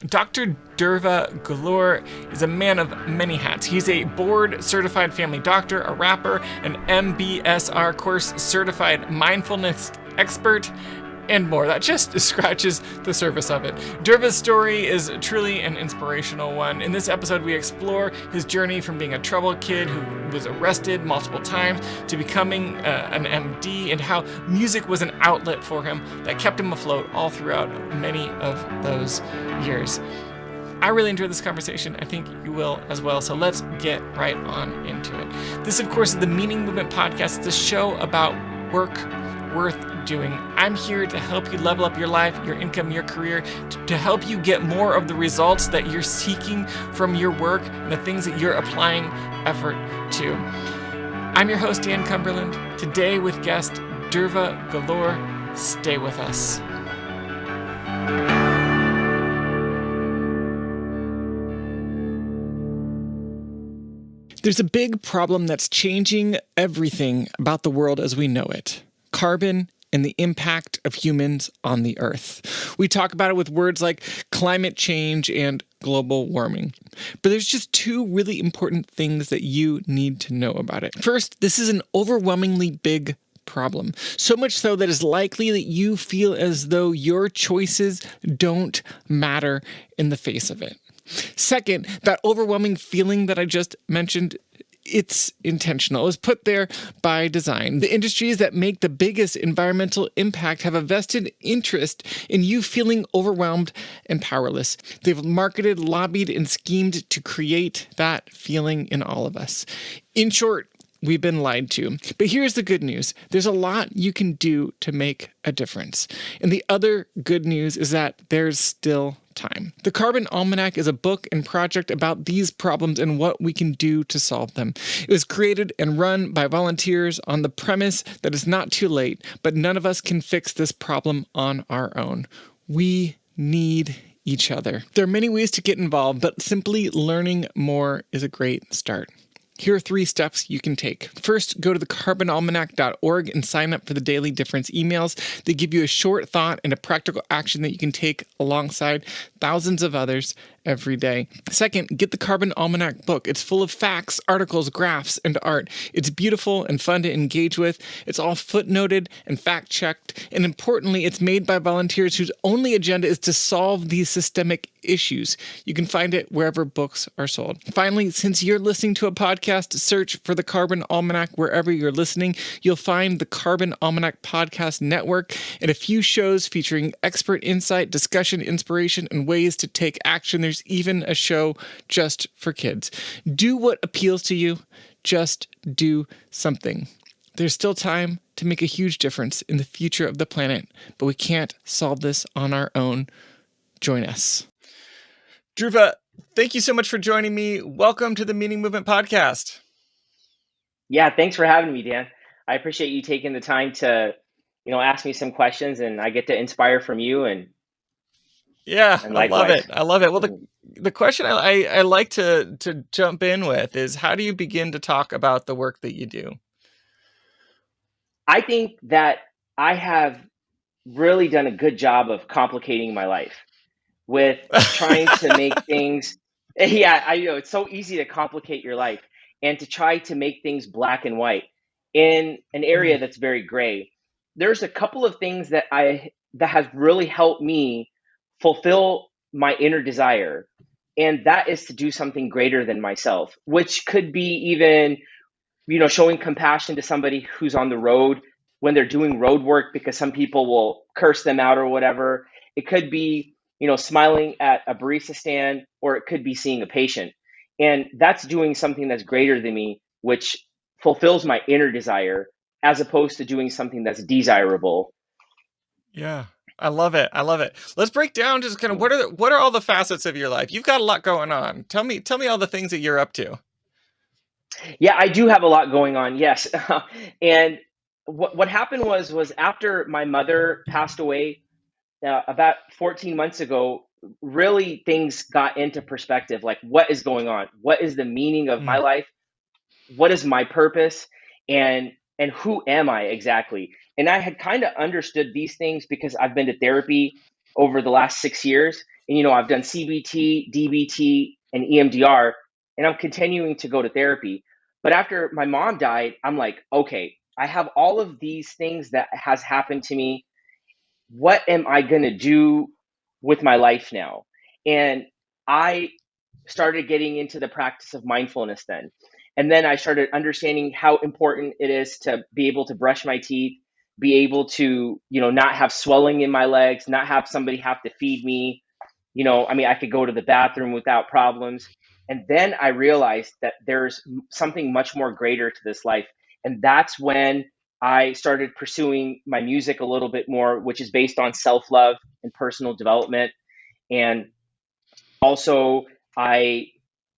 Dr. Dhruva Gulur is a man of many hats. He's a board-certified family doctor, a rapper, an MBSR course-certified mindfulness expert, and more. That just scratches the surface of it. Dhruva's story is truly an inspirational one. In this episode, we explore his journey from being a troubled kid who was arrested multiple times to becoming an MD, and how music was an outlet for him that kept him afloat all throughout many of those years. I really enjoyed this conversation. I think you will as well. So let's get right on into it. This, of course, is the Meaning Movement Podcast. It's a show about work worth doing. I'm here to help you level up your life, your income, your career, to help you get more of the results that you're seeking from your work and the things that you're applying effort to. I'm your host, Dan Cumberland, today with guest Dhruva Gulur. Stay with us. There's a big problem that's changing everything about the world as we know it. Carbon and the impact of humans on the earth. We talk about it with words like climate change and global warming. But there's just two really important things that you need to know about it. First, this is an overwhelmingly big problem. So much so that it's likely that you feel as though your choices don't matter in the face of it. Second, that overwhelming feeling that I just mentioned, it's intentional. It was put there by design. The industries that make the biggest environmental impact have a vested interest in you feeling overwhelmed and powerless. They've marketed, lobbied, and schemed to create that feeling in all of us. In short, we've been lied to. But here's the good news. There's a lot you can do to make a difference. And the other good news is that there's still time. The Carbon Almanac is a book and project about these problems and what we can do to solve them. It was created and run by volunteers on the premise that it's not too late, but none of us can fix this problem on our own. We need each other. There are many ways to get involved, but simply learning more is a great start. Here are 3 steps you can take. First, go to thecarbonalmanac.org and sign up for the Daily Difference emails. They give you a short thought and a practical action that you can take alongside thousands of others every day. Second, get the Carbon Almanac book. It's full of facts, articles, graphs, and art. It's beautiful and fun to engage with. It's all footnoted and fact-checked. And importantly, it's made by volunteers whose only agenda is to solve these systemic issues. You can find it wherever books are sold. Finally, since you're listening to a podcast, search for the Carbon Almanac wherever you're listening. You'll find the Carbon Almanac Podcast Network and a few shows featuring expert insight, discussion, inspiration, and ways to take action. There's even a show just for kids. Do what appeals to you. Just do something. There's still time to make a huge difference in the future of the planet, but we can't solve this on our own. Join us. Dhruva, thank you so much for joining me. Welcome to the Meaning Movement Podcast. Yeah, thanks for having me, Dan. I appreciate you taking the time to, ask me some questions, and I get to inspire from you. And I love it. I love it. Well, the question I like to jump in with is, how do you begin to talk about the work that you do? I think that I have really done a good job of complicating my life with trying to make things. Yeah, I know it's so easy to complicate your life and to try to make things black and white in an area that's very gray. There's a couple of things that has really helped me fulfill my inner desire, and that is to do something greater than myself, which could be even showing compassion to somebody who's on the road when they're doing road work, because some people will curse them out or whatever. It could be smiling at a barista stand, or it could be seeing a patient. And that's doing something that's greater than me, which fulfills my inner desire, as opposed to doing something that's desirable. Yeah, I love it. I love it. Let's break down just kind of what are all the facets of your life? You've got a lot going on. Tell me all the things that you're up to. Yeah, I do have a lot going on. Yes. And what happened was after my mother passed away about 14 months ago, really things got into perspective. Like, what is going on? What is the meaning of my life? What is my purpose? And who am I exactly? And I had kind of understood these things because I've been to therapy over the last 6 years. And, I've done CBT, DBT, and EMDR, and I'm continuing to go to therapy. But after my mom died, I'm like, okay, I have all of these things that has happened to me. What am I going to do with my life now? And I started getting into the practice of mindfulness then. And then I started understanding how important it is to be able to brush my teeth, be able to, not have swelling in my legs, not have somebody have to feed me. I mean, I could go to the bathroom without problems. And then I realized that there's something much more greater to this life. And that's when I started pursuing my music a little bit more, which is based on self love and personal development. And also, I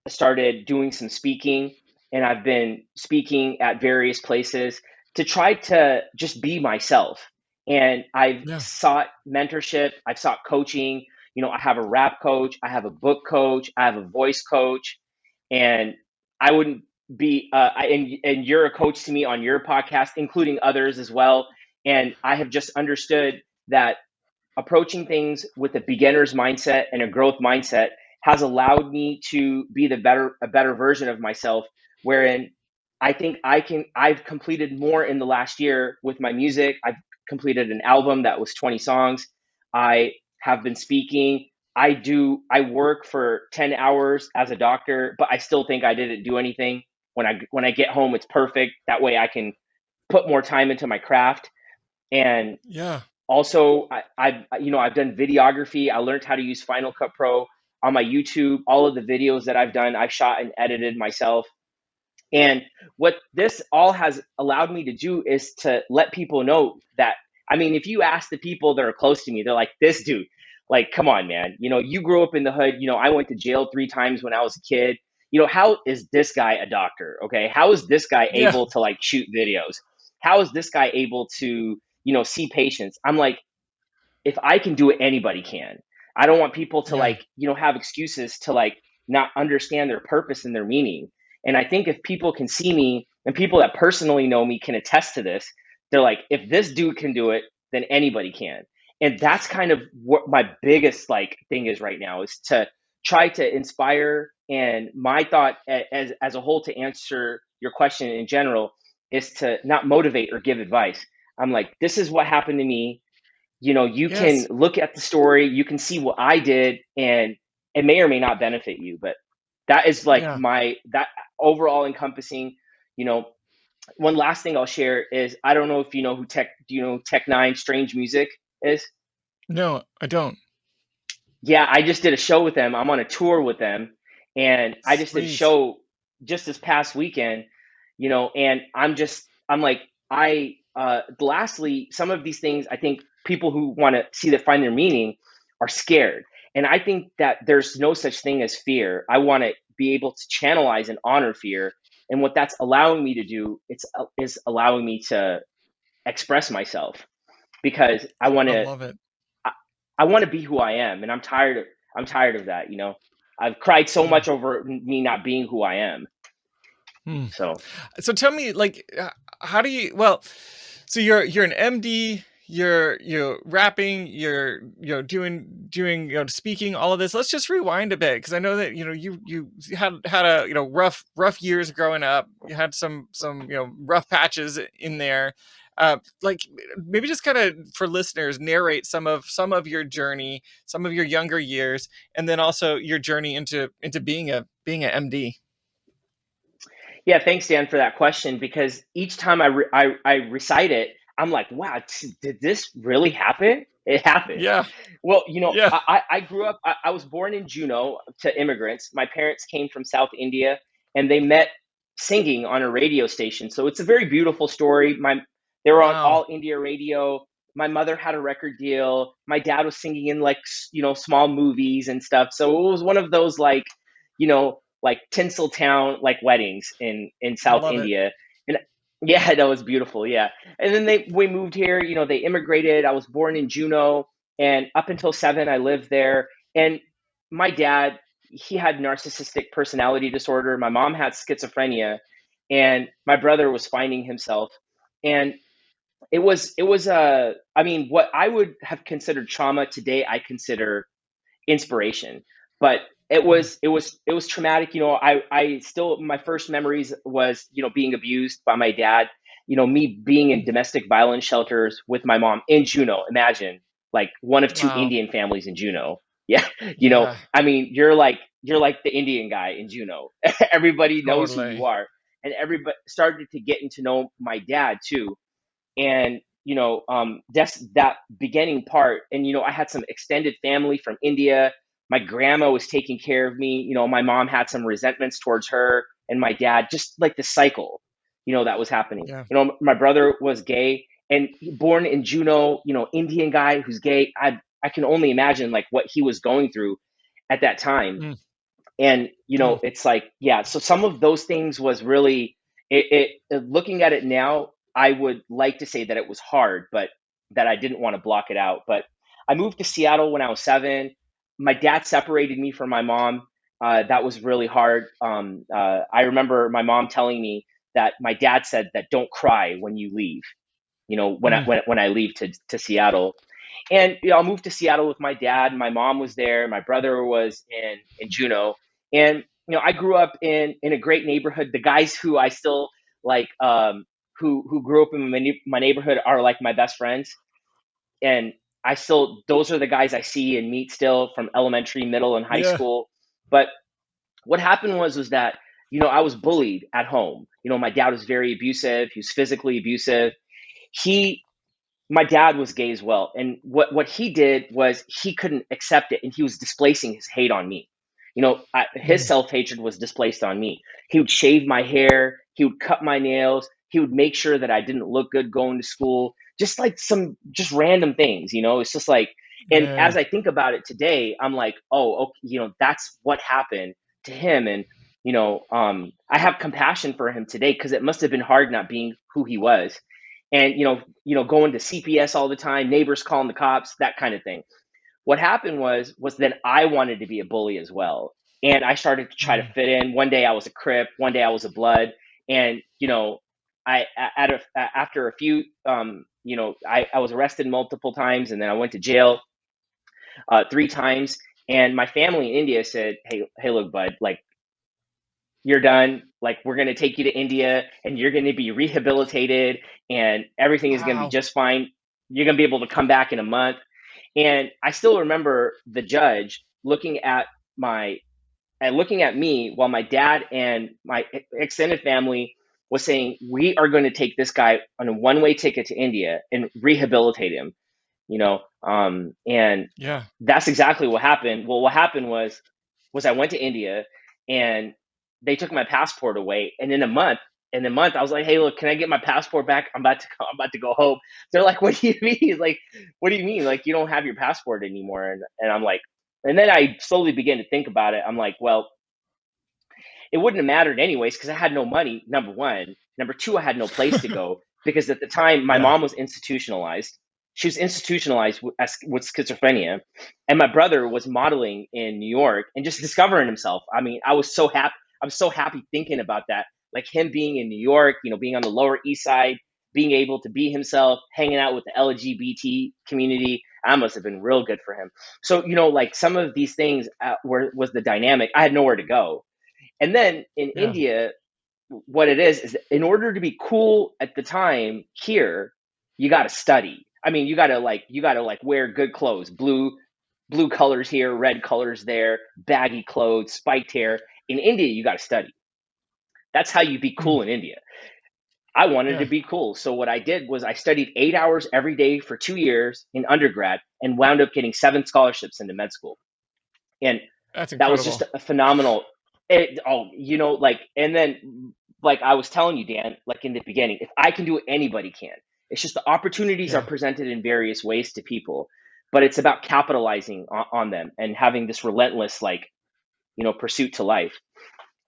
started doing some speaking, and I've been speaking at various places to try to just be myself. And I've Yeah. sought mentorship, I've sought coaching. I have a rap coach, I have a book coach, I have a voice coach, and I wouldn't be, and you're a coach to me on your podcast, including others as well. And I have just understood that approaching things with a beginner's mindset and a growth mindset has allowed me to be a better version of myself, wherein I think I've completed more in the last year with my music. I've completed an album that was 20 songs. I have been speaking. I work for 10 hours as a doctor, but I still think I didn't do anything. When I get home, it's perfect. That way I can put more time into my craft. And Yeah. also, I've done videography. I learned how to use Final Cut Pro on my YouTube. All of the videos that I've done, I've shot and edited myself. And what this all has allowed me to do is to let people know that, I mean, if you ask the people that are close to me, they're like, this dude, like, come on, man. You grew up in the hood. I went to jail 3 times when I was a kid. How is this guy a doctor? Okay. How is this guy Yeah. able to like shoot videos? How is this guy able to, see patients? I'm like, if I can do it, anybody can. I don't want people to Yeah. like, have excuses to like not understand their purpose and their meaning. And I think if people can see me and people that personally know me can attest to this, they're like, if this dude can do it, then anybody can. And that's kind of what my biggest like thing is right now, is to try to inspire. And my thought as a whole, to answer your question in general, is to not motivate or give advice. I'm like, this is what happened to me. You can Yes. look at the story, you can see what I did, and it may or may not benefit you. But that is like Yeah. that overall encompassing. You know, One last thing I'll share is, I don't know if you know who do you know who Tech Nine Strange Music is? No, I don't. Yeah, I just did a show with them. I'm on a tour with them, and I just did a Sweet. show just this past weekend. And I'm like, lastly, some of these things, I think people who want to see that find their meaning are scared. And I think that there's no such thing as fear. I want to be able to channelize and honor fear. And what that's allowing me to do, is allowing me to express myself, because I love it. I, I want to be who I am, and I'm tired of that. I've cried so Yeah. much over me not being who I am. Hmm. So So tell me, like, how do you? Well, so you're an MD. You're rapping. You're doing speaking. All of this. Let's just rewind a bit, because I know that you had a rough years growing up. You had some rough patches in there. Like, maybe just kind of, for listeners, narrate some of your journey, some of your younger years, and then also your journey into being a MD. yeah, thanks, Dan, for that question, because each time I recite it, I'm like, wow, did this really happen? It happened. Yeah. Well, Yeah. I grew up. I was born in Juneau to immigrants. My parents came from South India, and they met singing on a radio station. So it's a very beautiful story. They were on Wow. all India radio. My mother had a record deal. My dad was singing in like small movies and stuff. So it was one of those like Tinseltown like weddings in I South love it. India. And yeah, that was beautiful. Yeah. And then we moved here. They immigrated. I was born in Juneau, and up until 7, I lived there. And my dad, he had narcissistic personality disorder. My mom had schizophrenia, and my brother was finding himself. And I mean, what I would have considered trauma today, I consider inspiration. But Mm. it was traumatic. I still, my first memories was, being abused by my dad. Me being in Mm. domestic violence shelters with my mom in Juneau. Imagine, like, one of two Wow. Indian families in Juneau. Yeah. Yeah, I mean, you're like the Indian guy in Juneau. Everybody knows who you totally. are. And everybody started to get to know my dad too. And that's that beginning part. And I had some extended family from India. My grandma was taking care of me. My mom had some resentments towards her and my dad, just like the cycle, that was happening. Yeah. My brother was gay and born in Juneau. Indian guy who's gay. I can only imagine like what he was going through at that time. Mm. And Mm. it's like, yeah, so some of those things was really looking at it now, I would like to say that it was hard, but that I didn't want to block it out. But I moved to Seattle when I was 7. My dad separated me from my mom. That was really hard. I remember my mom telling me that my dad said that don't cry when you leave, Mm. when I leave to Seattle. And I moved to Seattle with my dad. My mom was there. My brother was in Juneau, and I grew up in a great neighborhood. The guys who I still like, who grew up in my neighborhood, are like my best friends, and those are the guys I see and meet still from elementary, middle, and high Yeah. school. But what happened was that I was bullied at home. My dad was very abusive. He was physically abusive. He My dad was gay as well, and what he did was he couldn't accept it, and he was displacing his hate on me. His Mm. self-hatred was displaced on me. He would shave my hair, he would cut my nails, he would make sure that I didn't look good going to school, just like some just random things. It's just like, and Yeah. as I think about it today, I'm like, oh, okay, that's what happened to him. And I have compassion for him today, because it must have been hard not being who he was. And going to CPS all the time, neighbors calling the cops, that kind of thing. What happened was that I wanted to be a bully as well, and I started to try to Mm. fit in. One day I was a Crip, one day I was a Blood. And after a few, I was arrested multiple times, and then I went to jail 3 times. And my family in India said, hey, look, bud, like, you're done. Like, we're going to take you to India, and you're going to be rehabilitated, and everything is going to be Wow. just fine. You're going to be able to come back in a month. And I still remember the judge my looking at me, while my dad and my extended family was saying, we are going to take this guy on a one-way ticket to India and rehabilitate him. And Yeah. that's exactly what happened. Well, what happened was I went to India, and they took my passport away. And in a month, I was like, hey, look, can I get my passport back? I'm about to go home. They're like, what do you mean? Like, what do you mean? Like, you don't have your passport anymore? And I'm like, and then I slowly began to think about it. I'm like, well, it wouldn't have mattered anyways, because I had no money, number one. Number two, I had no place to go, because at the time my Yeah. mom was institutionalized. She was institutionalized with schizophrenia, and my brother was modeling in New York and just discovering himself. I mean, I was so happy. I'm so happy thinking about that, like him being in New York, being on the Lower East Side, being able to be himself, hanging out with the LGBT community. That must have been real good for him. So, like, some of these things was the dynamic. I had nowhere to go. And then in Yeah. India, what it is in order to be cool at the time here, you got to study. I mean, you got to wear good clothes, blue colors here, red colors there, baggy clothes, spiked hair. In India, you got to study. That's how you be Mm. cool in India. I wanted to Yeah. be cool. So what I did was I studied 8 hours every day for 2 years in undergrad, and wound up getting 7 scholarships into med school. And That's that was just incredible. a phenomenal. Like, and then, like I was telling you, Dan, like in the beginning, if I can do it, anybody can. It's just the opportunities are Yeah. presented in various ways to people, but it's about capitalizing on them and having this relentless, like, pursuit to life.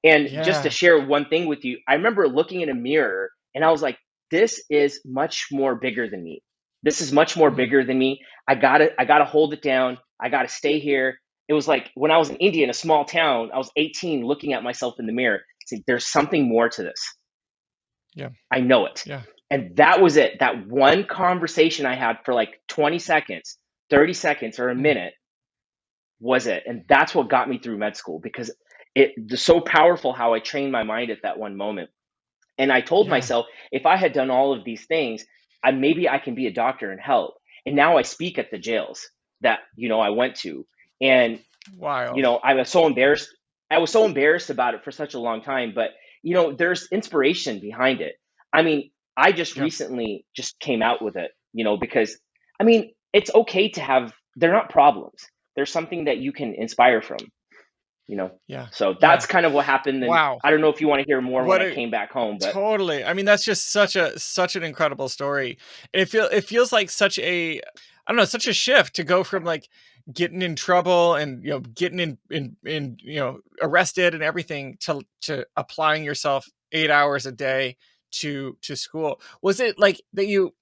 And just to Yeah. share one thing with you, I remember looking in a mirror, and I was like, this is much more bigger than me. This is much more Mm. bigger than me. I gotta hold it down. I gotta stay here. It was like when I was in India, in a small town, I was 18, looking at myself in the mirror, saying, there's something more to this. Yeah. I know it. Yeah. And that was it. That one conversation I had for like 20 seconds, 30 seconds, or a Mm. minute was it. And that's what got me through med school, because it's so powerful how I trained my mind at that one moment. And I told Yeah. myself, if I had done all of these things, maybe I can be a doctor and help. And now I speak at the jails that, I went to. And Wild. I was so embarrassed. I was so embarrassed about it for such a long time, but there's inspiration behind it. I mean, I just Yep. recently just came out with it, because it's okay to have, they're not problems. There's something that you can inspire from, you know. Yeah. So Yeah. that's kind of what happened. And Wow. I don't know if you want to hear more when What I a came back home, but Totally. I mean, that's just such an incredible story. And it feels like such a, I don't know, such a shift to go from like getting in trouble and getting in arrested and everything to applying yourself 8 hours a day to school. Was it like that you,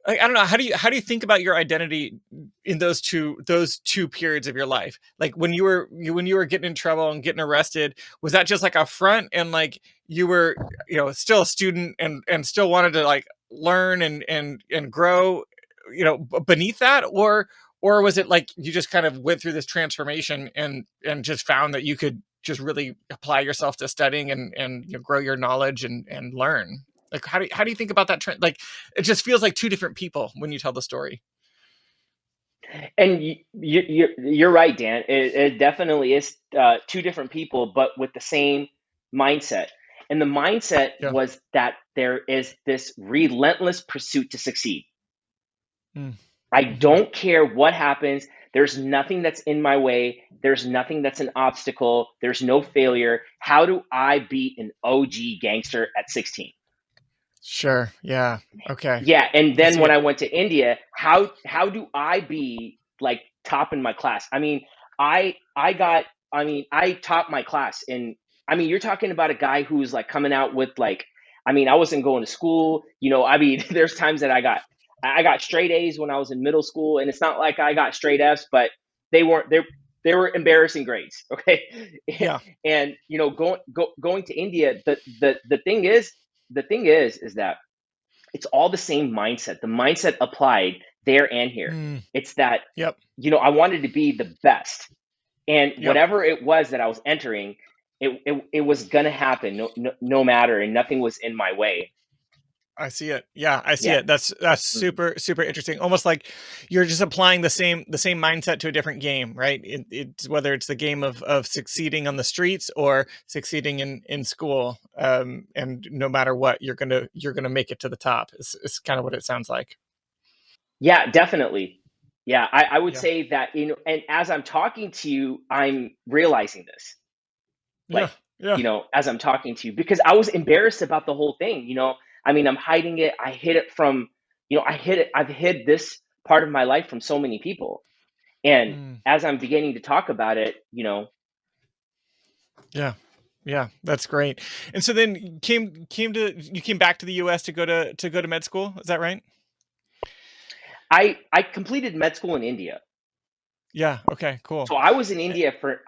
I don't know, how do you think about your identity in those two periods of your life? Like when you were getting in trouble and getting arrested, was that just like a front, and like you were still a student and still wanted to like learn and grow beneath that, or was it like you just kind of went through this transformation and just found that you could just really apply yourself to studying and grow your knowledge and learn? Like how do you think about that trend? Like it just feels like two different people when you tell the story. and you're right, Dan. It definitely is two different people, but with the same mindset. And the mindset Yeah. was that there is this relentless pursuit to succeed. Mm. I Hmm. don't care what happens. There's nothing that's in my way. There's nothing that's an obstacle. There's no failure. How do I beat an OG gangster at 16? Sure. Yeah. Okay. Yeah, and I then see when it. I went to India, how do I be like top in my class? I topped my class in. You're talking about a guy who's like coming out with like, I wasn't going to school, there's times that I got straight A's when I was in middle school, and it's not like I got straight F's, but they weren't they were embarrassing grades, okay? Yeah. And going to India, the thing is that it's all the same mindset. The mindset applied there and here. Mm. It's that, Yep. I wanted to be the best. And Yep. whatever it was that I was entering, it was going to happen no matter, and nothing was in my way. I see it. Yeah, I see Yeah. it. That's Mhm. super super interesting. Almost like you're just applying the same mindset to a different game, right? It's whether it's the game of succeeding on the streets or succeeding in school, and no matter what, you're gonna make it to the top. It's kind of what it sounds like. Yeah, definitely. Yeah, I would Yeah. say that, and as I'm talking to you, I'm realizing this. Yeah. Like, Yeah. as I'm talking to you, because I was embarrassed about the whole thing. I'm hiding it. I hid it from, I've hid this part of my life from so many people. And Mm. as I'm beginning to talk about it, Yeah. Yeah, that's great. And so then you came back to the US to go to med school. Is that right? I completed med school in India. Yeah. Okay. Cool. So I was in India for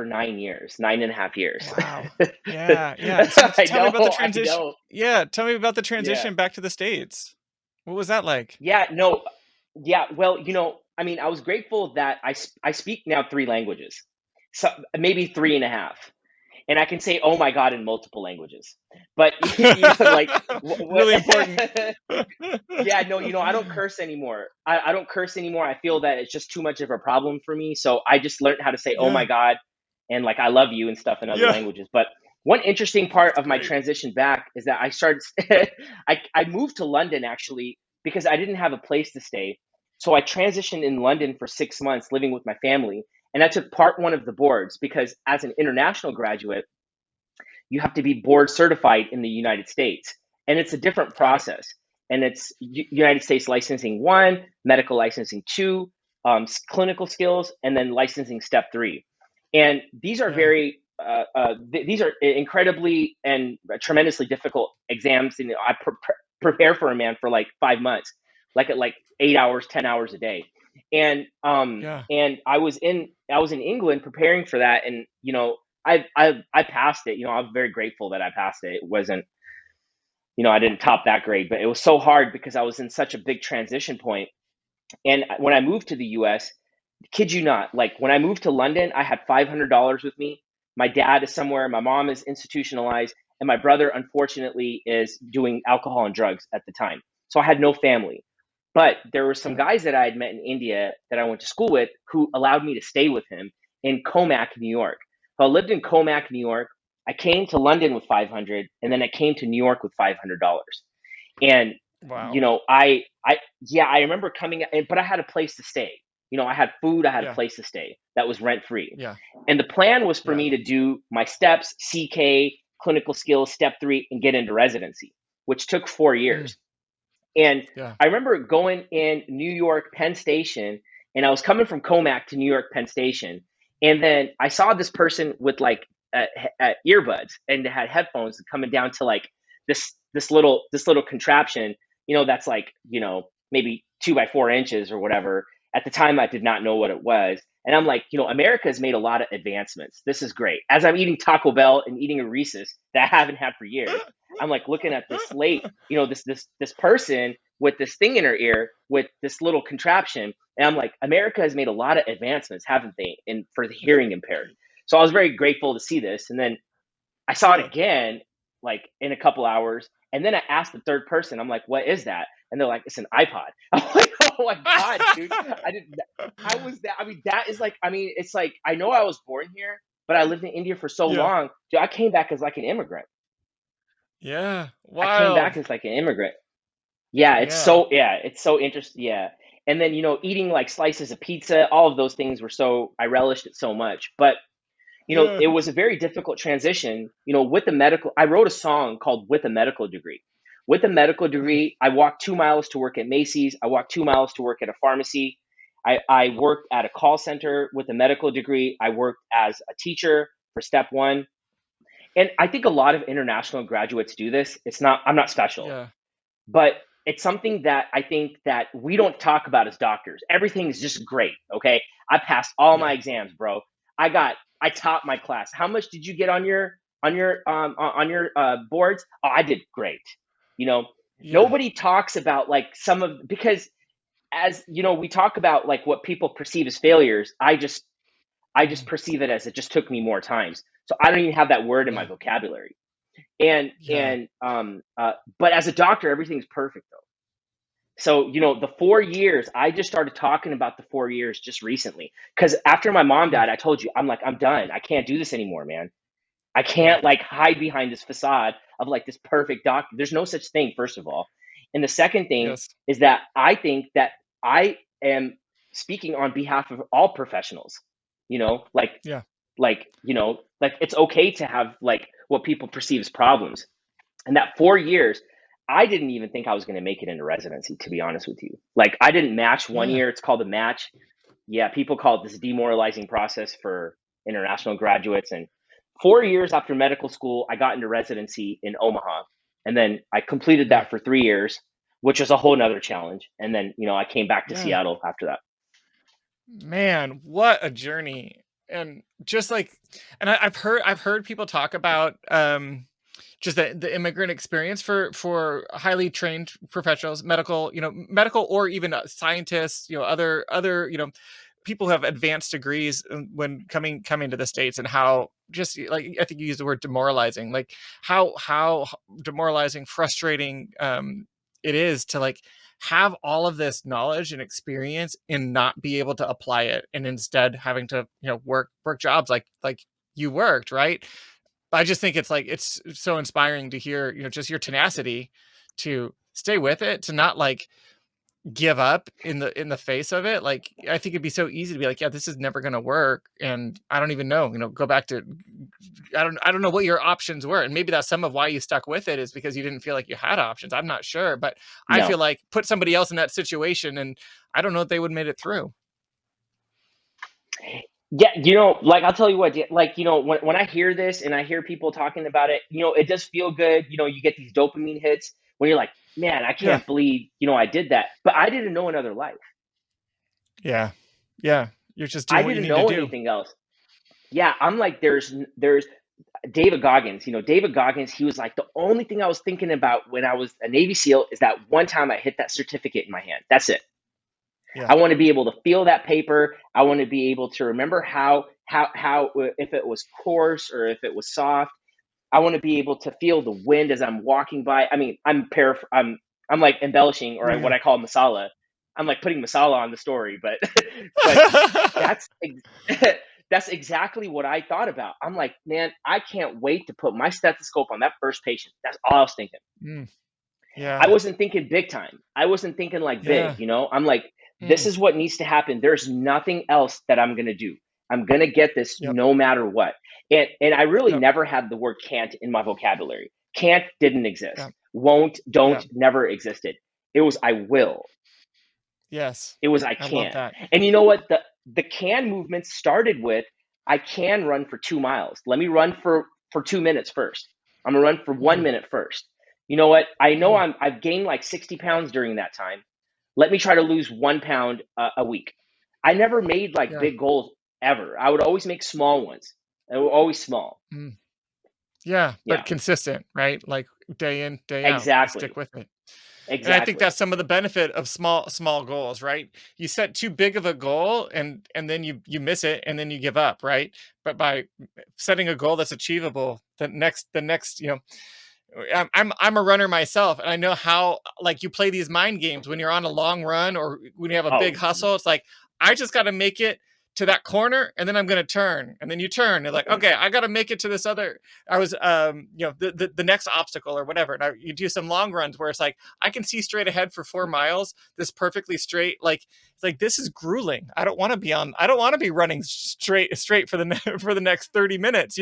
9 years, 9.5 years. Wow. Yeah, yeah. So I tell me about the know, I transition. know. Yeah, tell me about the Yeah. transition back to the States. What was that like? Yeah, no. Yeah, well, I was grateful that I speak now three languages. So maybe three and a half. And I can say "oh my god" in multiple languages. But like what? Really important. Yeah, no, I don't curse anymore. I don't curse anymore. I feel that it's just too much of a problem for me. So I just learned how to say "oh my Yeah, god" and like "I love you" and stuff in other yeah. languages. But one interesting part That's of my great. transition back is that I started. I moved to London actually because I didn't have a place to stay. So I transitioned in London for 6 months, living with my family, and I took part one of the boards because as an international graduate, you have to be board certified in the United States. And it's a different Got it. process. And it's United States licensing one, medical licensing two, clinical skills, and then licensing step three. And these are Yeah. these are incredibly and tremendously difficult exams. And I prepare for a man for like 5 months, like at like 8 hours, 10 hours a day. And Yeah. I was in England preparing for that, and I passed it. I'm very grateful that I passed it. It wasn't. I didn't top that grade, but it was so hard because I was in such a big transition point. And when I moved to the US, kid you not, like when I moved to London, I had $500 with me. My dad is somewhere, my mom is institutionalized, and my brother, unfortunately, is doing alcohol and drugs at the time. So I had no family. But there were some Yeah. guys that I had met in India that I went to school with who allowed me to stay with him in Comac, New York. So I lived in Comac, New York. I came to London with 500, and then I came to New York with $500. And Wow. I remember coming, but I had a place to stay. I had food, I had a Yeah. place to stay that was rent free. Yeah. And the plan was for Yeah. me to do my steps, CK, clinical skills, step 3, and get into residency, which took 4 Mm. years. And Yeah. I remember going in New York Penn Station, and I was coming from Comac to New York Penn Station, and then I saw this person with like earbuds and they had headphones coming down to like this little contraption, that's like maybe 2 by 4 inches or whatever. At the time, I did not know what it was, and I'm like, America has made a lot of advancements. This is great. As I'm eating Taco Bell and eating a Reese's that I haven't had for years, I'm like looking at this this person with this thing in her ear with this little contraption, and I'm like, America has made a lot of advancements, haven't they? And for the hearing impaired. So I was very grateful to see this, and then I saw it Yeah. again, like in a couple hours, and then I asked the third person, I'm like, "What is that?" And they're like, "It's an iPod." I'm like, "Oh my god, dude! I didn't. I was that. I mean, that is like. I mean, it's like I know I was born here, but I lived in India for so Yeah. long. Dude, I came back as like an immigrant. Yeah. I came back Wild. as like an immigrant. Yeah, Yeah. it's so interesting. Yeah. And then, eating like slices of pizza, all of those things were so, I relished it so much. But, Yeah. it was a very difficult transition, with the medical. I wrote a song called With a Medical Degree. With a medical Mm. degree, I walked 2 miles to work at Macy's. I walked 2 miles to work at a pharmacy. I worked at a call center with a medical degree. I worked as a teacher for step one. And I think a lot of international graduates do this. I'm not special, Yeah. but it's something that I think that we don't talk about as doctors. Everything is just great. Okay. I passed all my Yeah. exams, bro. I topped my class. How much did you get on your boards? Oh, I did great. You know, Yeah. Nobody talks about like because as we talk about like what people perceive as failures. I just Mm. perceive it as it just took me more times. So I don't even have that word in my Yeah. vocabulary. And Yeah. and but as a doctor, everything's perfect though. So, the 4 years, I just started talking about the 4 years just recently. Because after my mom Mm. died, I told you, I'm like, I'm done. I can't do this anymore, man. I Yeah. can't like hide behind this facade of like this perfect doctor. There's no such thing, first of all. And the second thing Yes. is that I think that I am speaking on behalf of all professionals, you know, like, Yeah. like it's okay to have like what people perceive as problems. And that 4 years, I didn't even think I was going to make it into residency, to be honest with you. Like, I didn't match one Yeah. year. It's called a match. Yeah, people call it this demoralizing process for international graduates. And 4 years after medical school, I got into residency in Omaha. And then I completed Yeah. that for 3 years, which was a whole nother challenge. And then, I came back to Yeah. Seattle after that. Man, what a journey. And just like, and I've heard people talk about just the immigrant experience for highly trained professionals, medical, medical or even scientists, other, people who have advanced degrees when coming to the States, and how just like, I think you used the word demoralizing, like how demoralizing, frustrating it is to like have all of this knowledge and experience and not be able to apply it, and instead having to work jobs like you worked, right? I just think it's like it's so inspiring to hear, just your tenacity to stay with it, to not like give up in the face of it. Like, I think it'd be so easy to be like, yeah, this is never going to work, and I don't even know, go back to, I don't know what your options were, and maybe that's some of why you stuck with it, is because you didn't feel like you had options. I'm not sure, but I No. feel like put somebody else in that situation, and I don't know if they would have made it through. Yeah, like I'll tell you what, like, when I hear this and I hear people talking about it, it does feel good. You get these dopamine hits when you're like, man, I Yeah. can't believe, I did that. But I didn't know another life. Yeah. Yeah. You're just I doing what you didn't need to know do. anything else. Yeah, I'm like, there's David Goggins, David Goggins, he was like, the only thing I was thinking about when I was a Navy SEAL is that one time I hit that certificate in my hand. That's it. Yeah. I want to be able to feel that paper. I want to be able to remember how if it was coarse or if it was soft. I want to be able to feel the wind as I'm walking by. I mean, I'm like embellishing, or Yeah. what I call masala. I'm like putting masala on the story, but but that's that's exactly what I thought about. I'm like, man, I can't wait to put my stethoscope on that first patient. That's all I was thinking. Mm. I Yeah. wasn't thinking big time. I wasn't thinking like big, Yeah. I'm like, this Mm. is what needs to happen. There's nothing else that I'm going to do. I'm going to get this Yep. no matter what. And I really Yep. never had the word can't in my vocabulary. Can't didn't exist. Yep. Won't, don't, Yep. never existed. It was I will. Yes. It was I I love can. that. And you know what? The can movement started with I can run for 2 miles. Let me run for 2 minutes first. I'm gonna run for one Mm. minute first. You know what? I know Mm. I've gained like 60 pounds during that time. Let me try to lose 1 pound a week. I never made like Yeah. big goals ever. I would always make small ones. They were always small. Mm. Yeah, but Yeah, consistent, right? Like day in, day out, you stick exactly. with it. And I think Exactly. that's some of the benefit of small goals, right? You set too big of a goal and then you miss it and then you give up, right? But by setting a goal that's achievable, the next, I'm a runner myself, and I know how like you play these mind games when you're on a long run or when you have a big Oh, hustle. It's like I just got to make it to that corner, and then I'm going to turn, and then you turn. You're like, okay, I got to make it to this other. I was, the next obstacle or whatever. Now you do some long runs where it's like I can see straight ahead for 4 miles, this perfectly straight. Like it's like this is grueling. I don't want to be on. I don't want to be running straight for for the next 30 minutes.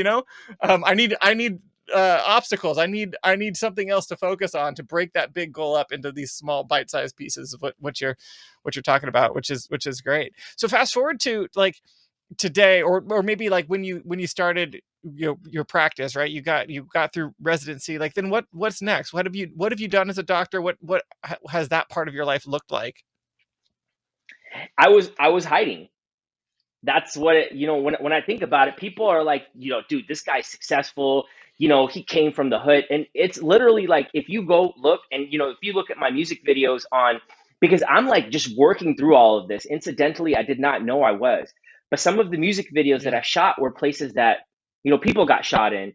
I need obstacles. I need something else to focus on to break that big goal up into these small bite-sized pieces of what you're talking about, which is great. So fast forward to like today, or maybe like when you started your practice, right? You got through residency. Like then what's next? What have you done as a doctor? What has that part of your life looked like? I was hiding. That's what when I think about it, people are like, dude, this guy's successful. He came from the hood, and it's literally like if you go look and if you look at my music videos on, because I'm like just working through all of this. Incidentally, I did not know I was, but some of the music videos that Yeah. I shot were places that people got shot in.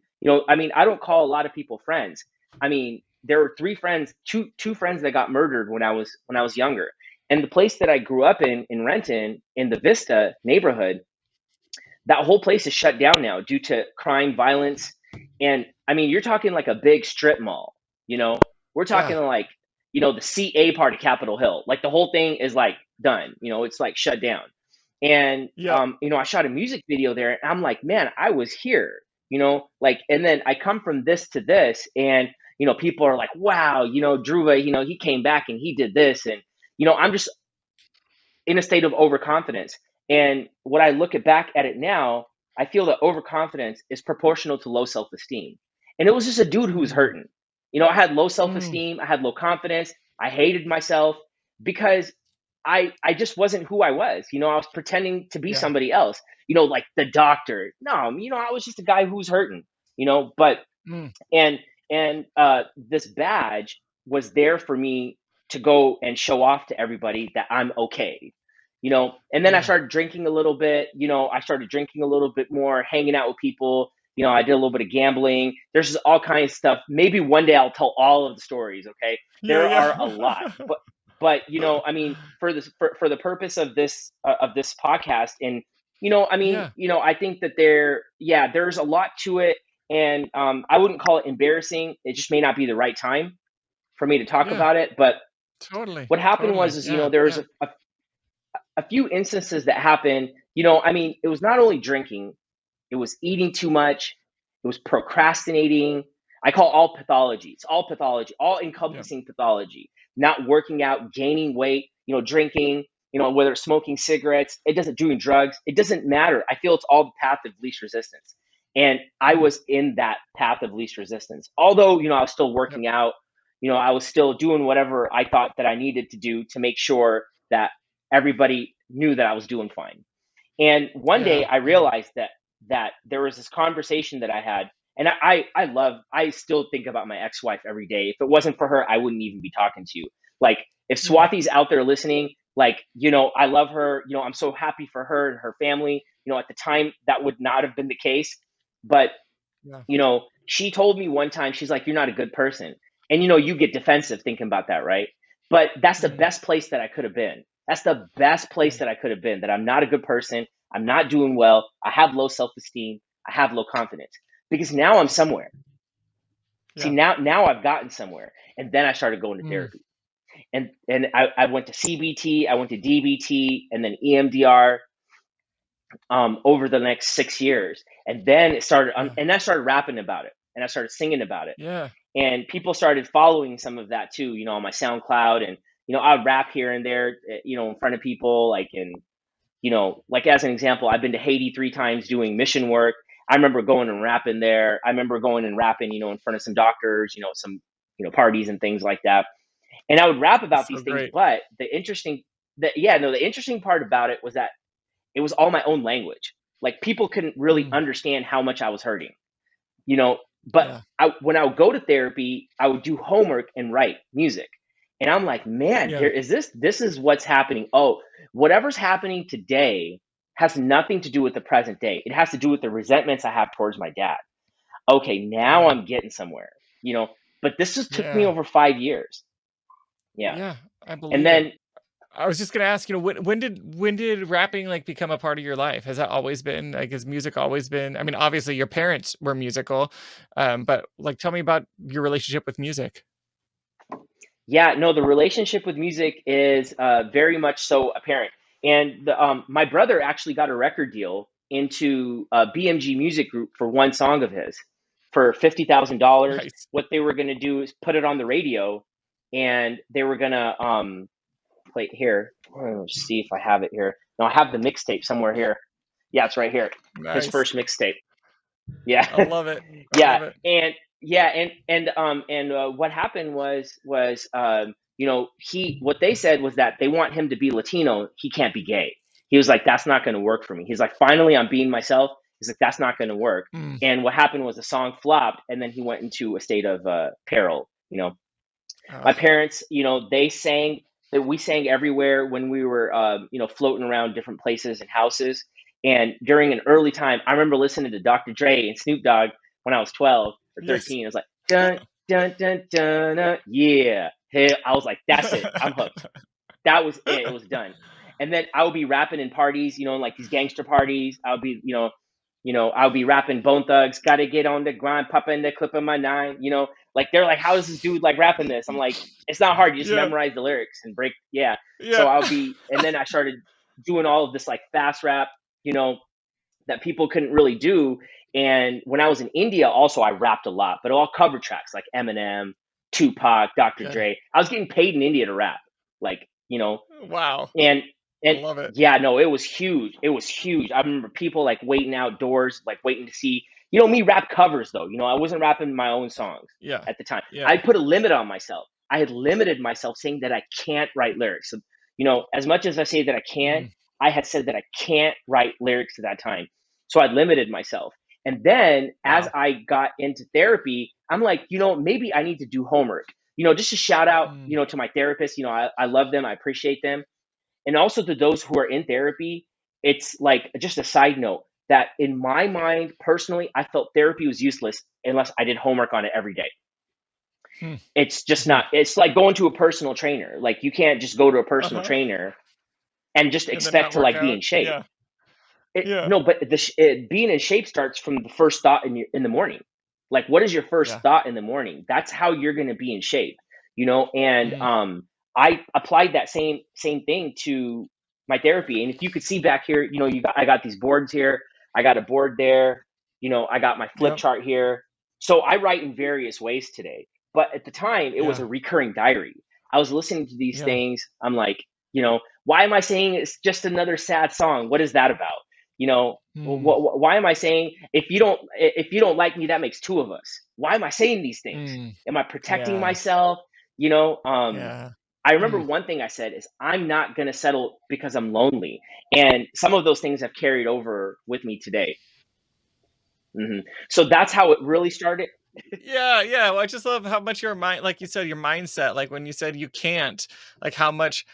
I mean, I don't call a lot of people friends. I mean, there were three friends, two friends that got murdered when I was younger. And the place that I grew up in Renton, in the Vista neighborhood, that whole place is shut down now due to crime, violence. And I mean, you're talking like a big strip mall, you know? We're talking Yeah. like, the CA part of Capitol Hill. Like the whole thing is like done, it's like shut down. And Yep. I shot a music video there and I'm like, man, I was here, like, and then I come from this to this, and people are like, wow, Dhruva, he came back and he did this. And I'm just in a state of overconfidence. And when I look back at it now, I feel that overconfidence is proportional to low self esteem. And it was just a dude who was Mm. hurting. I had low self Mm. esteem, I had low confidence, I hated myself because I just wasn't who I was. I was pretending to be Yeah. somebody else, like the doctor. No, I was just a guy who was hurting, but Mm. and this badge was there for me to go and show off to everybody that I'm okay. And then I Yeah. started drinking a little bit. I started drinking a little bit more, hanging out with people. I did a little bit of gambling. There's just all kinds of stuff. Maybe one day I'll tell all of the stories. Okay, Yeah. there are a Yeah. lot, but I mean, for this for the purpose of this podcast, and I mean, Yeah. I think that there's a lot to it, and I wouldn't call it embarrassing. It just may not be the right time for me to talk Yeah. about it. But Totally. what happened was, Totally. is Yeah. there was Yeah. a few instances that happened. I mean, it was not only drinking, it was eating too much, it was procrastinating. I call all pathology. It's all pathology, all Yeah. encompassing pathology. Not working out, gaining weight, drinking, whether it's smoking cigarettes, it doesn't doing drugs, it doesn't matter. I feel it's all the path of least resistance. And I Mm. was in that path of least resistance. Although, I was still Yep. working out, I was still doing whatever I thought that I needed to do to make sure that everybody knew that I was doing fine. And one day Yeah. I Yeah. realized that that there was this conversation that I had, and I still think about my ex-wife every day. If it wasn't for her, I wouldn't even be talking to you. Like, if Mm. Swati's out there listening, like, I love her. I'm so happy for her and her family. At the time, that would not have been the case. But, Yeah. she told me one time, she's like, "You're not a good person." And, you get defensive thinking about that, right? But that's the best place that I could have been. That's the best place that I could have been, that I'm not a good person. I'm not doing well. I have low self-esteem. I have low confidence, because now I'm somewhere. See, Yeah. now I've gotten somewhere. And then I started going to Mm. therapy. And I went to CBT, I went to DBT, and then EMDR over the next 6 years. And then it started, Yeah. and I started rapping about it, and I started singing about it. Yeah. And people started following some of that too, on my SoundCloud. And, I would rap here and there, in front of people, like like, as an example, I've been to Haiti 3 times doing mission work. I remember going and rapping there. I remember going and rapping, in front of some doctors, some, parties and things like that. And I would rap about That's these so things. great. But the interesting part about it was that it was all my own language. Like, people couldn't really Mm. understand how much I was hurting, but Yeah. when I would go to therapy, I would do homework and write music. And I'm like, man, Yeah. this is what's happening. Oh, whatever's happening today has nothing to do with the present day. It has to do with the resentments I have towards my dad. Okay, now Yeah. I'm getting somewhere, but this just took me Yeah. over 5 years. Yeah. Yeah. I And believe it. then, I was just gonna ask, when did rapping like become a part of your life? Has that always been like, has music always been? I mean, obviously your parents were musical, but like, tell me about your relationship with music. yeah, no, the relationship with music is very much so apparent. And my brother actually got a record deal into BMG Music Group for one song of his for $50,000. Nice. What they were going to do is put it on the radio, and they were going to play here. Let's see if I have it here. No, I have the mixtape somewhere here. Yeah, it's right here. His Nice. first mixtape. I Yeah. love it. I Yeah, love it. and what happened was he what they said was that they want him to be Latino. He can't be gay. He was like, that's not going to work for me. He's like, finally I'm being myself. He's like, that's not going to work. Mm. And what happened was the song flopped, and then he went into a state of peril. My parents, they sang, that we sang everywhere when we were floating around different places and houses. And during an early time, I remember listening to Dr. Dre and Snoop Dogg when I was 12 or Yes. 13. I was like, dun, dun, dun, dun, dun, yeah. Hey, I was like, that's it. I'm hooked. That was it. It was done. And then I would be rapping in parties, in like these gangster parties. I would be, I would be rapping Bone Thugs, gotta get on the grind, popping the clip of my nine, like, they're like, how is this dude like rapping this? I'm like, it's not hard. You just Yeah. memorize the lyrics and break. Yeah. So Yeah. I'll be, and then I started doing all of this like fast rap, that people couldn't really do. And when I was in India, also, I rapped a lot, but all cover tracks like Eminem, Tupac, Dr. Yeah. Dre. I was getting paid in India to rap, like, Wow. and I and love it. yeah, no, it was huge. It was huge. I remember people like waiting outdoors, like waiting to see, me rap covers though. I wasn't rapping my own songs Yeah. at the time. Yeah. I put a limit on myself. I had limited myself, saying that I can't write lyrics. So, as much as I say that I can, Mm. I had said that I can't write lyrics at that time. So I limited myself. And then as Wow. I got into therapy, I'm like, maybe I need to do homework. Just a shout out, Mm. to my therapist. I love them. I appreciate them. And also to those who are in therapy, it's like, just a side note, that in my mind, personally, I felt therapy was useless unless I did homework on it every day. Hmm. It's just Mhm. not, it's like going to a personal trainer. Like, you can't just go to a personal Uh-huh. trainer and just And then not expect to work like be in out. shape. Yeah. Yeah. No, but being in shape starts from the first thought in the morning. Like, what is your first Yeah. thought in the morning? That's how you're going to be in shape, And Mm. I applied that same thing to my therapy. And if you could see back here, I got these boards here. I got a board there. I got my flip Yep. chart here. So I write in various ways today. But at the time, it was Yeah. a recurring diary. I was listening to these Yeah. things. I'm like, why am I saying it's just another sad song? What is that about? Mm. Why am I saying, if you don't like me, that makes two of us? Why am I saying these things? Mm. Am I protecting Yeah. myself? Yeah. I remember Mm. one thing I said is, I'm not going to settle because I'm lonely. And some of those things have carried over with me today. So that's how it really started. Yeah. Well, I just love how much your mind, like you said, your mindset, like when you said you can't, like how much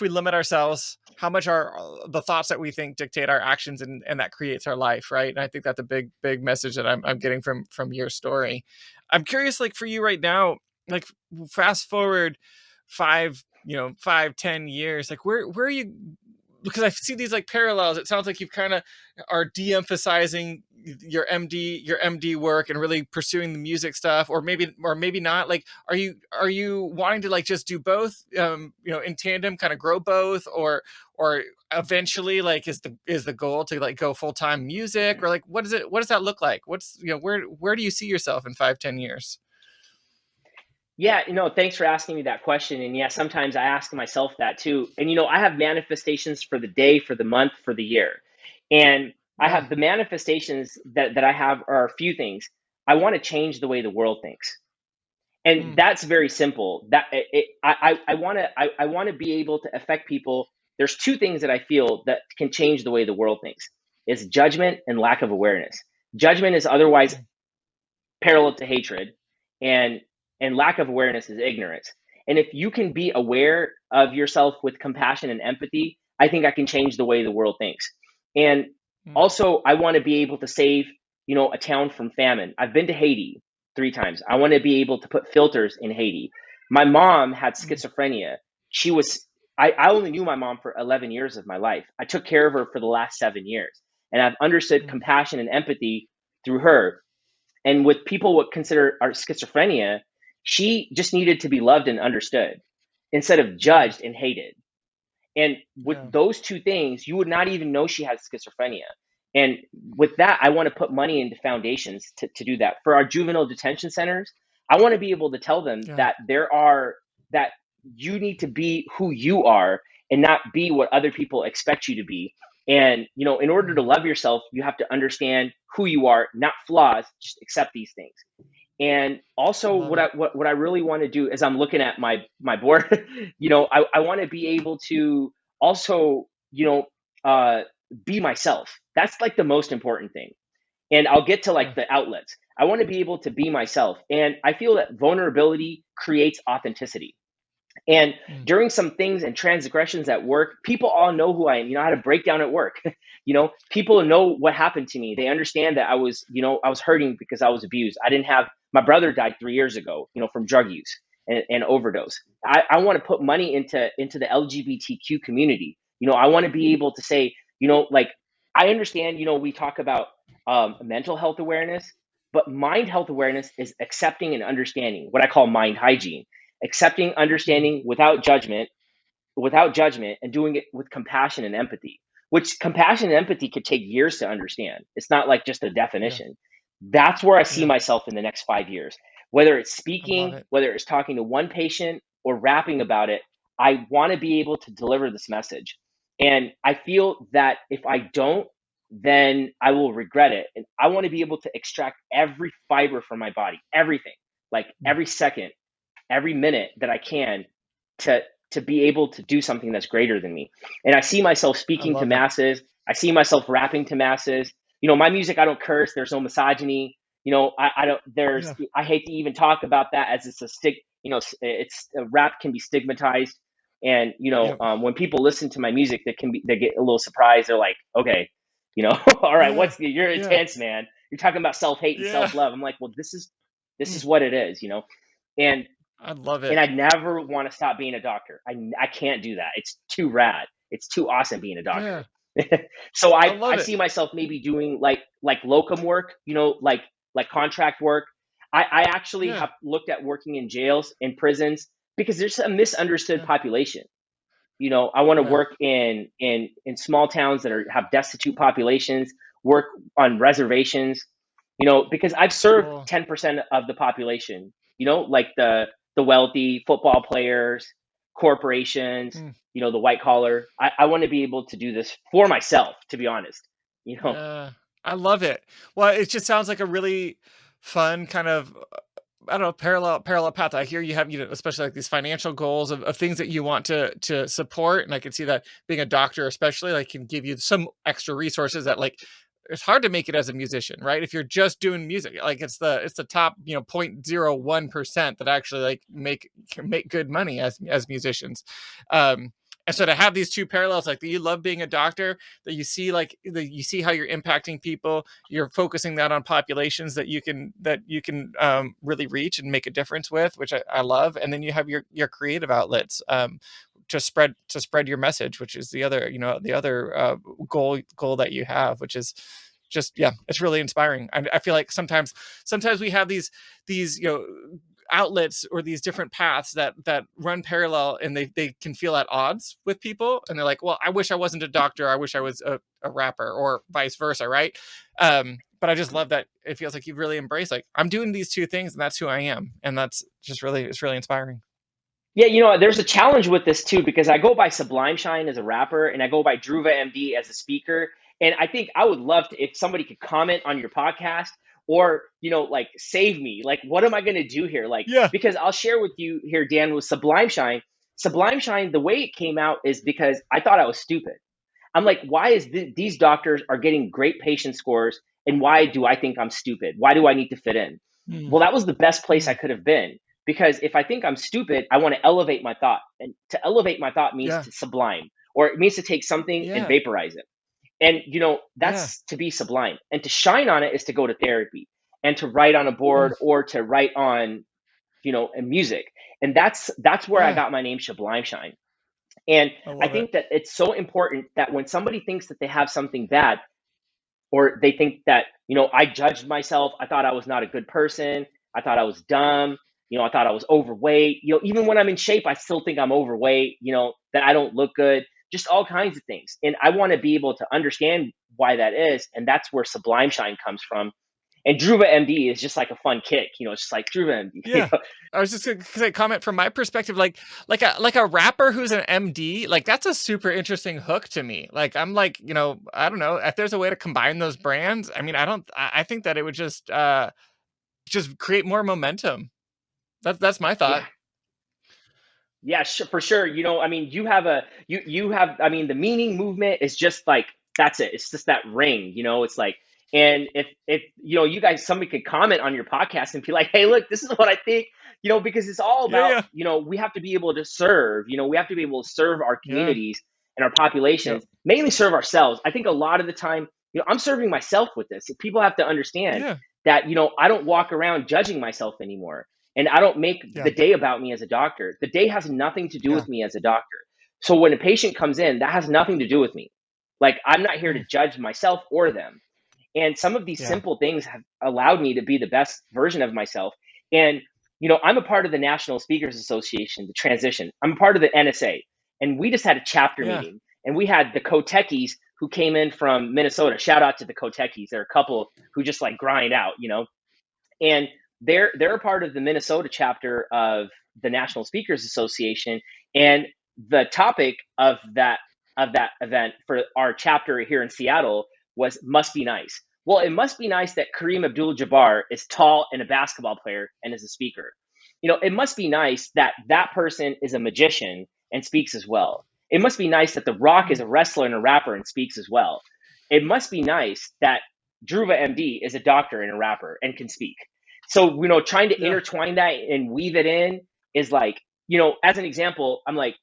we limit ourselves, how much the thoughts that we think dictate our actions, and that creates our life, right? And I think that's a big message that I'm getting from your story. I'm curious, like for you right now, like fast forward 5, 10 years, like where are you? Because I see these like parallels. It sounds like you've kind of are de-emphasizing your MD work and really pursuing the music stuff, or maybe not. Like, are you wanting to like just do both, in tandem, kind of grow both, or eventually, like, is the goal to like go full-time music, or like what does that look like? What's, where do you see yourself in 5, 10 years? Yeah, thanks for asking me that question. And yeah, sometimes I ask myself that too. And I have manifestations for the day, for the month, for the year. And I Yeah. have the manifestations that I have are a few things. I want to change the way the world thinks. And that's very simple. That I want to I want to be able to affect people. There's two things that I feel that can change the way the world thinks. It's judgment and lack of awareness. Judgment is otherwise parallel to hatred, and lack of awareness is ignorance. And if you can be aware of yourself with compassion and empathy, I think I can change the way the world thinks. And also, I want to be able to save a town from famine. I've been to Haiti 3 times. I want to be able to put filters in Haiti. My mom had schizophrenia. She was I only knew my mom for 11 years of my life. I took care of her for the last 7 years, and I've understood compassion and empathy through her. And with people what consider our schizophrenia, she just needed to be loved and understood instead of judged and hated. And with Yeah. those two things, you would not even know she has schizophrenia. And with that, I want to put money into foundations to do that. For our juvenile detention centers, I want to be able to tell them Yeah. that you need to be who you are and not be what other people expect you to be. And, in order to love yourself, you have to understand who you are, not flaws, just accept these things. And I also, love it. what I really want to do is, I'm looking at my board. I want to be able to also, uh, be myself. That's like the most important thing. And I'll get to like Yeah. the outlets. I want to be able to be myself, and I feel that vulnerability creates authenticity. And during some things and transgressions at work, people all know who I am. I had a breakdown at work. People know what happened to me. They understand that I was hurting because I was abused. I didn't have, my brother died 3 years ago, from drug use and overdose. I want to put money into the LGBTQ community. I want to be able to say, like, I understand, we talk about mental health awareness, but mind health awareness is accepting and understanding, what I call mind hygiene. Accepting, understanding without judgment, and doing it with compassion and empathy, which compassion and empathy could take years to understand. It's not like just a Yeah. definition. That's where I see Yeah. myself in the next 5 years, whether it's I love speaking, it. whether it's talking to one patient or rapping about it. I want to be able to deliver this message. And I feel that if I don't, then I will regret it. And I want to be able to extract every fiber from my body, everything, like every second, every minute that I can, to be able to do something that's greater than me. And I see myself I speaking to love it. masses. I see myself rapping to masses. My music, I don't curse. There's no misogyny. I don't. Yeah. I hate to even talk about that, as it's a stick. It's rap can be stigmatized, and Yep. when people listen to my music, they get a little surprised. They're like, okay, all right, Yeah. you're Yeah. intense, man. You're talking about self hate and Yeah. self love. I'm like, well, this is what it is. And I love and it. I never want to stop being a doctor. I can't do that. It's too rad. It's too awesome being a Yeah. doctor. So I I love it. see myself maybe doing like locum work, like contract work. I actually Yeah. have looked at working in jails and prisons, because there's a misunderstood Yeah. population. I want to Yeah. work in small towns that have destitute populations, work on reservations, because I've served Cool. 10% of the population, like the wealthy, football players, corporations, the white collar. I want to be able to do this for myself, to be honest. Yeah. I love it. Well, it just sounds like a really fun kind of, I don't know, parallel path. I hear you have, especially like these financial goals of things that you want to support. And I can see that being a doctor, especially, like, can give you some extra resources that, like, it's hard to make it as a musician, right? If you're just doing music, like it's the top, 0.01% that actually like can make good money as musicians. And so to have these two parallels, like that you love being a doctor, that you see you see how you're impacting people, you're focusing that on populations that you can really reach and make a difference with, which I love. And then you have your creative outlets to spread your message, which is the other goal that you have, which is just, it's really inspiring. I feel like sometimes we have these outlets or these different paths that run parallel, and they can feel at odds with people, and they're like, well, I wish I wasn't a doctor, I wish I was a rapper, or vice versa, right? But I just love that it feels like you've really embraced, like, I'm doing these two things and that's who I am, and that's just it's really inspiring. Yeah, there's a challenge with this too, because I go by Sublime Shine as a rapper and I go by Dhruva MD as a speaker. And I think I would love to, if somebody could comment on your podcast, or, like, save me. Like, what am I going to do here? Like, because I'll share with you here, Dan, with Sublime Shine. Sublime Shine, the way it came out is because I thought I was stupid. I'm like, why is these doctors are getting great patient scores, and why do I think I'm stupid? Why do I need to fit in? Well, that was the best place I could have been. Because if I think I'm stupid, I want to elevate my thought. And to elevate my thought means to sublime, or it means to take something and vaporize it. And, that's to be sublime. And to shine on it is to go to therapy and to write on a board, or to write on, in music. And that's where I got my name, Sublime Shine. And I think that it's so important that when somebody thinks that they have something bad, or they think that, I judged myself, I thought I was not a good person, I thought I was dumb, I thought I was overweight, even when I'm in shape, I still think I'm overweight, that I don't look good, just all kinds of things. And I want to be able to understand why that is. And that's where Sublime Shine comes from. And Dhruva MD is just like a fun kick, it's just like Dhruva MD. Yeah. I was just going to say, comment from my perspective, like a rapper who's an MD, like that's a super interesting hook to me. Like, I'm like, I don't know if there's a way to combine those brands. I mean, I think that it would just create more momentum. That's my thought. Yeah, for sure. You have the meaning movement is just like, that's it. It's just that ring, it's like, and if you guys, somebody could comment on your podcast and be like, hey, look, this is what I think, because it's all about, we have to be able to serve, we have to be able to serve our communities and our populations, mainly serve ourselves. I think a lot of the time, I'm serving myself with this. People have to understand that, I don't walk around judging myself anymore. And I don't make the day about me as a doctor. The day has nothing to do with me as a doctor. So when a patient comes in, that has nothing to do with me. Like, I'm not here to judge myself or them. And some of these simple things have allowed me to be the best version of myself. And, I'm a part of the National Speakers Association, the transition. I'm a part of the NSA. And we just had a chapter meeting. And we had the Kotekis who came in from Minnesota. Shout out to the Kotekis. They're a couple who just like grind out, And they're a part of the Minnesota chapter of the National Speakers Association. And the topic of that event for our chapter here in Seattle was must be nice. Well, it must be nice that Kareem Abdul-Jabbar is tall and a basketball player and is a speaker. It must be nice that that person is a magician and speaks as well. It must be nice that The Rock is a wrestler and a rapper and speaks as well. It must be nice that Dhruva MD is a doctor and a rapper and can speak. So, trying to intertwine that and weave it in is like, as an example, I'm like,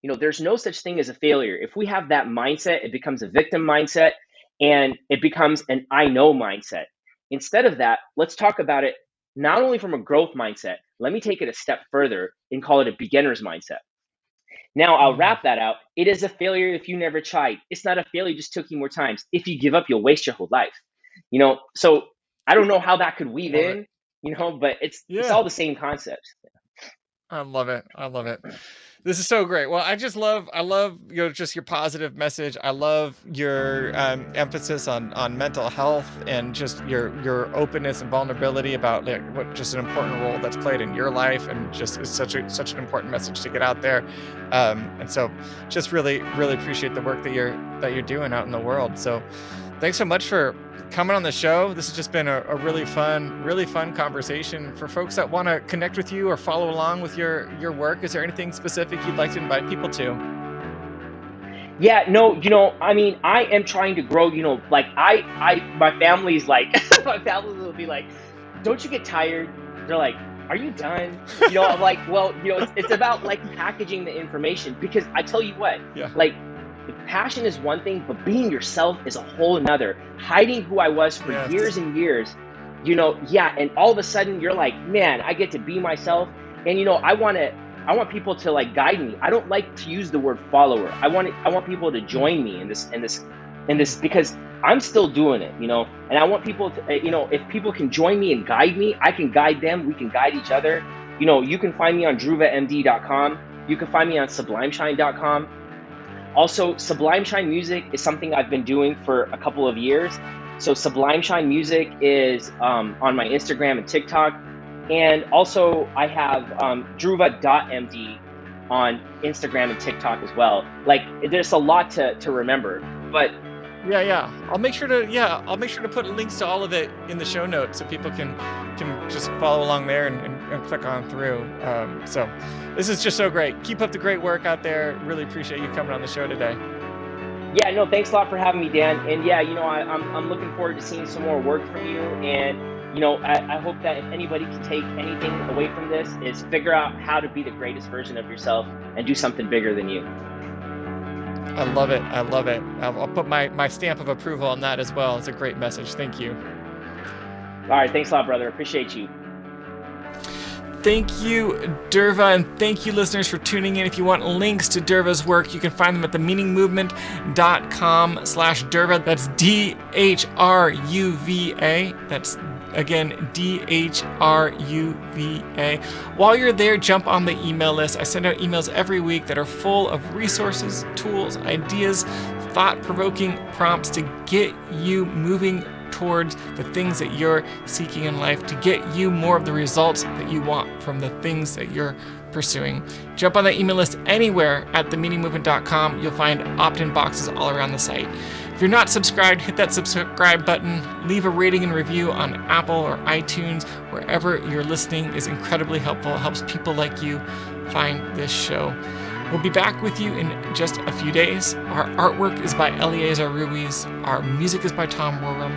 there's no such thing as a failure. If we have that mindset, it becomes a victim mindset and it becomes an I know mindset. Instead of that, let's talk about it not only from a growth mindset, let me take it a step further and call it a beginner's mindset. Now, I'll wrap that out. It is a failure if you never tried. It's not a failure, just took you more times. If you give up, you'll waste your whole life. So I don't know how that could weave in. But it's all the same concepts. I love it. This is so great. Well, I love just your positive message. I love your emphasis on mental health and just your openness and vulnerability about what just an important role that's played in your life, and just is such an important message to get out there. And so just really, really appreciate the work that you're doing out in the world. So thanks so much for coming on the show. This has just been a really fun conversation. For folks that want to connect with you or follow along with your work, is there anything specific you'd like to invite people to? Yeah, no, I mean, I am trying to grow, like my family's like, my family will be like, don't you get tired? They're like, are you done? I'm like, well, it's about like packaging the information, because I tell you what, Yeah. like, passion is one thing, but being yourself is a whole another. Hiding who I was for Yes. years and years, and all of a sudden you're like, man, I get to be myself. And I want people to like guide me. I don't like to use the word follower. I want people to join me in this because I'm still doing it, and I want people to, if people can join me and guide me, I can guide them. We can guide each other. You can find me on druvamd.com. You can find me on sublimeshine.com. Also, Sublime Shine Music is something I've been doing for a couple of years. So Sublime Shine Music is on my Instagram and TikTok. And also I have Dhruva.md on Instagram and TikTok as well. Like, there's a lot to remember, but Yeah. I'll make sure to put links to all of it in the show notes so people can just follow along there and click on through. So this is just so great. Keep up the great work out there. Really appreciate you coming on the show today. Yeah, no, thanks a lot for having me, Dan. And yeah, I'm looking forward to seeing some more work from you. And I hope that if anybody can take anything away from this, is figure out how to be the greatest version of yourself and do something bigger than you. I love it. I'll put my stamp of approval on that as well. It's a great message. Thank you. All right. Thanks a lot, brother. Appreciate you. Thank you, Dhruva, and thank you, listeners, for tuning in. If you want links to Dhruva's work, you can find them at themeaningmovement.com/Dhruva. That's DHRUVA. That's, again, DHRUVA. While you're there, jump on the email list. I send out emails every week that are full of resources, tools, ideas, thought-provoking prompts to get you moving towards the things that you're seeking in life, to get you more of the results that you want from the things that you're pursuing. Jump on that email list anywhere at themeaningmovement.com. You'll find opt-in boxes all around the site. If you're not subscribed, hit that subscribe button. Leave a rating and review on Apple or iTunes. Wherever you're listening is incredibly helpful. It helps people like you find this show. We'll be back with you in just a few days. Our artwork is by Eleazar Ruiz. Our music is by Tom Warrum.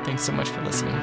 Thanks so much for listening.